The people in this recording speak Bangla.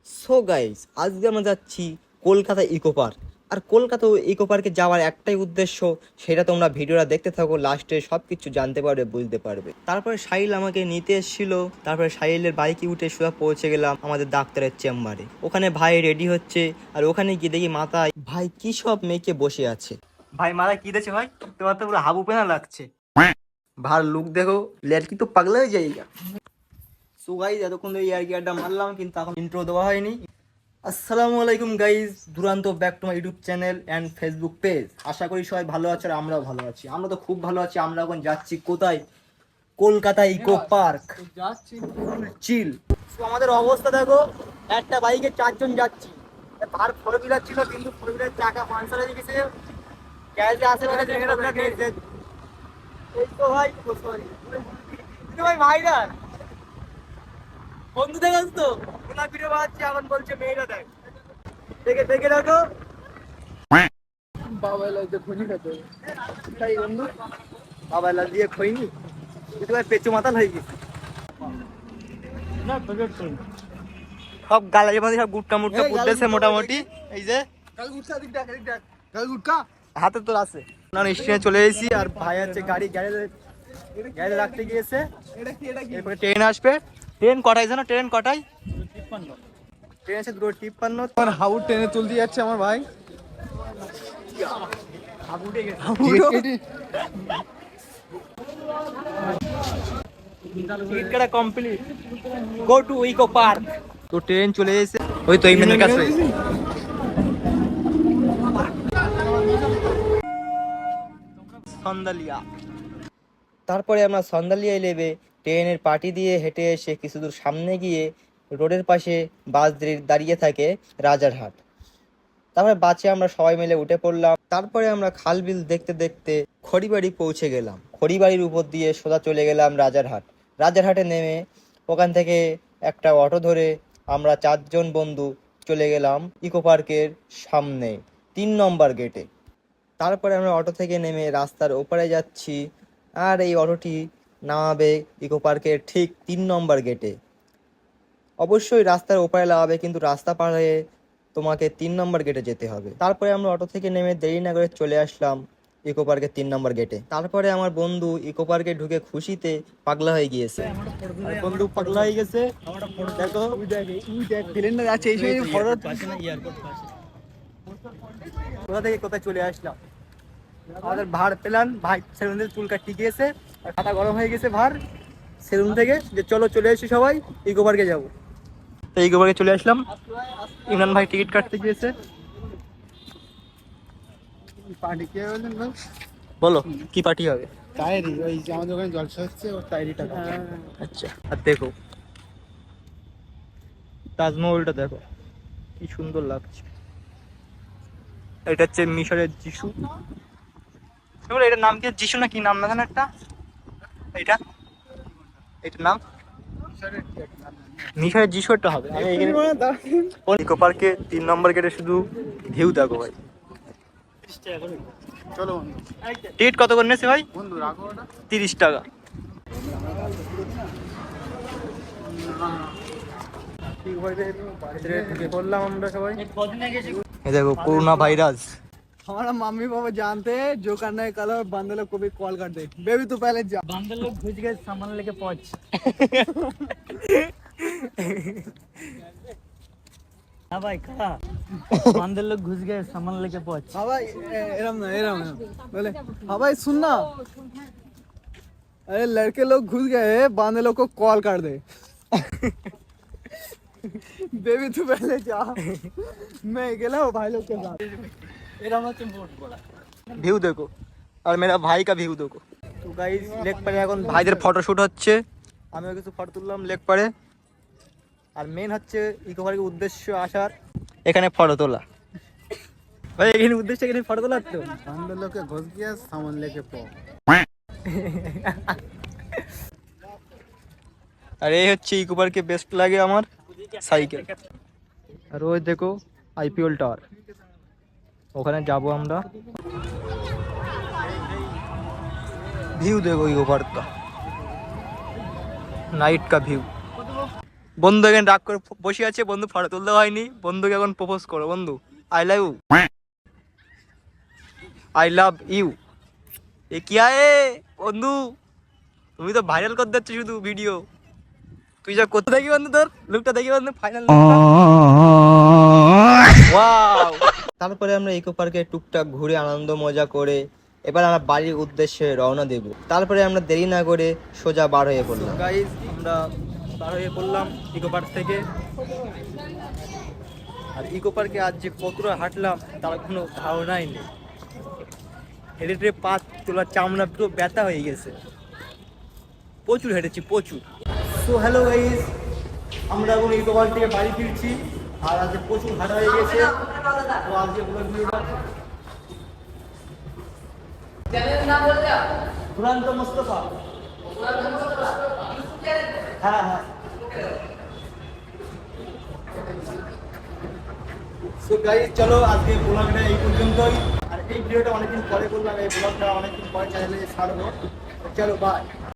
সো গাইস, আজকে আমরা যাচ্ছি কলকাতা ইকো পার্ক। আর কলকাতা ইকো পার্কে যাওয়ার একটাই উদ্দেশ্য, সেটা তোমরা ভিডিওটা দেখতে থাকো, লাস্টে সব কিছু জানতে পারবে, বুঝতে পারবে। তারপরে সাহিল আমাকে নিতে এসেছিল, তারপরে সাহিলের বাইকে উঠে সোজা পৌঁছে গেলাম আমাদের ডাক্তারের চেম্বারে। ওখানে ভাই রেডি হচ্ছে, আর ওখানে গিয়ে দেখি মাথায় ভাই কি সব মেয়েকে বসে আছে। ভাই মাথায় কি দিয়েছে ভাই? তোমার তো পুরো হাবু পেনা লাগছে। ভার লুক দেখো, লড়কি তো পাগলা হয়ে যায়গা। সো গাইজ, এতক্ষণ ধরে ইয়ার গিয়ারটা মারলাম, কিন্তু এখন ইন্ট্রো দেওয়া হয়নি। আসসালামু আলাইকুম গাইজ, দুরান্ত back to my YouTube channel and Facebook page. আশা করি সবাই ভালো আছে আর আমরাও ভালো আছি। আমরা তো খুব ভালো আছি। আমরা এখন যাচ্ছি কোথায়? Kolkata eco park. চিল। আমাদের অবস্থা দেখো, একটা বাইকে 4 জন যাচ্ছি। আর 4 হুইলার ছিল, কিন্তু 4 হুইলার চাকা পাঞ্চার হয়ে গেছে। গ্যাসে আসে মানে এই তো ভাই, সরি ভাই, ভাইরাল বন্ধু দেখাস তো, ওনার ভিডিও বানাচ্ছি, এখন বলছে মেয়েরা দেখ, দেখে দেখে রাখো। বাবা লাগে খনি খেতে তাই বন্ধু, বাবা লাল দিয়ে খইনি, কিন্তু ভাই পেঁচু মাতাল হয়ে গেছে। সব গালাজে মাঝে সব গুটকা মুটকা পুড়তেছে মোটামুটি। এই যে হাতে তোর আছে না, স্টেশনে চলে এসেছি। আর ভাই আছে গাড়ি গ্যারেজে রাখতে গিয়েছে। এরপরে ট্রেন আসবে। ট্রেন কটায় জানো? ট্রেন কটায়? ট্রেন আছে 2:53। আমার হাবুর টেনে তুলতে যাচ্ছে আমার ভাই। টিকিট কাটা complete, go to eco park. তো ট্রেন চলে এসেছে, ওই তো ইমরানের কাছে। সন্দালিয়া। তারপরে আমরা সন্দালিয়ায় নেবে ট্রেনের পাটি দিয়ে হেঁটে এসে কিছু দূর সামনে গিয়ে রোডের পাশে বাস দাঁড়িয়ে থাকে রাজারহাট। তারপরে বাসে আমরা সবাই মিলে উঠে পড়লাম। তারপরে আমরা খাল বিল দেখতে দেখতে খড়িবাড়ি পৌঁছে গেলাম। খড়িবাড়ির উপর দিয়ে সোজা চলে গেলাম রাজারহাট। রাজারহাটে নেমে ওখান থেকে একটা অটো ধরে আমরা 4 জন বন্ধু চলে গেলাম ইকো পার্কের সামনে 3 নম্বর গেটে। তারপরে আমরা অটো থেকে নেমে রাস্তার ওপারে যাচ্ছি, আর এই অটোটি নামাবে ইকো পার্কের ঠিক 3 নম্বর গেটে। অবশ্যই রাস্তার ওপারে লাগাবে, কিন্তু রাস্তা পার হয়ে তোমাকে 3 নম্বর গেটে যেতে হবে। তারপরে আমরা অটো থেকে নেমে দেরি না করে চলে আসলাম ইকো পার্কের 3 নম্বর গেটে। তারপরে আমার বন্ধু ইকো পার্কে ঢুকে খুশিতে পাগলা হয়ে গিয়েছে। বন্ধু পাগলা হয়ে গেছে, দেখো কোথা থেকে কোথায় চলে আসলাম। আমাদের ভার পেলাম, ভাই সেলুনের চুল কাটতে গিয়েছে, আর খাতা গরম হয়ে গেছে ভার সেলুন থেকে, যে চলো চলে এসেছি সবাই ইকো পার্কে যাবো। তো ইকো পার্কে চলে আসলাম। ইমরান ভাই টিকিট কাটতে গিয়েছে। পার্টি কে বললেন ভাই? বলো কি পার্টি হবে? টায়েরি, ওই যে আমাদের ওখানে জলসা হচ্ছে, ওর টায়েরিটা। আচ্ছা, আর দেখো তাজমহলটা দেখো কি সুন্দর লাগছে। এটা হচ্ছে মিশরের যিশু। এটার নাম কি? যিশু না কি নাম না জানো একটা, এটার নাম মিশরের যিশু একটা হবে। ইকো পার্কে 3 নম্বর গেটে শুধু ভিউ দেখো ভাই। চলো বন্ধু, টিকিট কত করে নিয়েছে ভাই? বন্ধু রাখো ওটা। 30 টাকা। ঢুকে পড়লাম আমরা সবাই। এই দেখো করোনা ভাইরাস। हमारा मम्मी पापा जानते हैं जो करना है कल, और बंदे लोग को भी कॉल कर दे। बेबी तू पहले जा। बंदे लोग घुस गए, सामान लेके पहुंच। हाँ भाई कहा बंदर लोग घुस गए, सामान लेके पहुंच। हाँ भाई एरम ना बोले। हाँ भाई सुनना, अरे लड़के लोग घुस गए, बंदे लोग को कॉल कर दे। बेबी तू पहले जा, मैं अकेला हूँ भाई लोग के साथ। ভিউ দেখো, আর মেরা ভাই কা ভিউ দেখো। তো গাইস, লেক পারে এখন ভাইদের ফটোশুট হচ্ছে, আমিও কিছু ফটো তুললাম লেক পারে। আর মেন হচ্ছে ইকো পার্কের উদ্দেশ্য আসার, এখানে ফটো তোলা। ভাই এখানে উদ্দেশ্য এখানে ফটো তোলার তো। बंदे लोग के घुस गया, सामान लेके पहुंच। আর এই হচ্ছে ইকো পার্কে বেস্ট লাগে আমার সাইকেল। আর ওই দেখো আইপিএল টাওয়ার, ওখানে যাবো আমরা। ভিউ देखो इको पार्क का, नाइट का व्यू। বন্ধু এখানে রাগ করে বসে আছে, বন্ধু ফটো তুলতে হয়নি, বন্ধুকে এখন প্রপোজ করো। বন্ধু I love you, I love you. এ কি আয়ে বন্ধু, তুমি তো ভাইরাল করতে যাচ্ছ শুধু ভিডিও। তুই যা করতে দেখি বন্ধু, তোর লুকটা দেখি বন্ধু, ফাইনাল ওয়াও। তারপরে আমরা ইকো পার্কে টুকটাক ঘুরে আনন্দ মজা করে এবার আমরা বাড়ির উদ্দেশ্যে রওনা দেব। তারপরে আমরা দেরি না করে সোজা বার হয়ে পড়লাম। গাইস আমরা বার হয়ে পড়লাম ইকো পার্ক থেকে। আর ইকো পার্কে আজ যে কতটা হাঁটলাম তার কোনো ধারণাই নেই। হেঁটে পা তোলার চামড়া পুরো ব্যথা হয়ে গেছে, প্রচুর হেঁটেছি প্রচুর। সো হ্যালো গাইস, আমরা এখন ইকো পার্ক থেকে বাড়ি ফিরছি। আর আজকে প্রচুর হাঁটা হয়ে গেছে। তো আজকে দুরান্ত মোস্তফা। হ্যাঁ হ্যাঁ। সো গাইস চলো আজকে ব্লগটা এই পর্যন্তই। আর এই ভিডিওটা অনেকদিন পরে করলাম, এই ব্লগটা অনেকদিন পরে চ্যানেলে ছাড়বো। চলো বাই।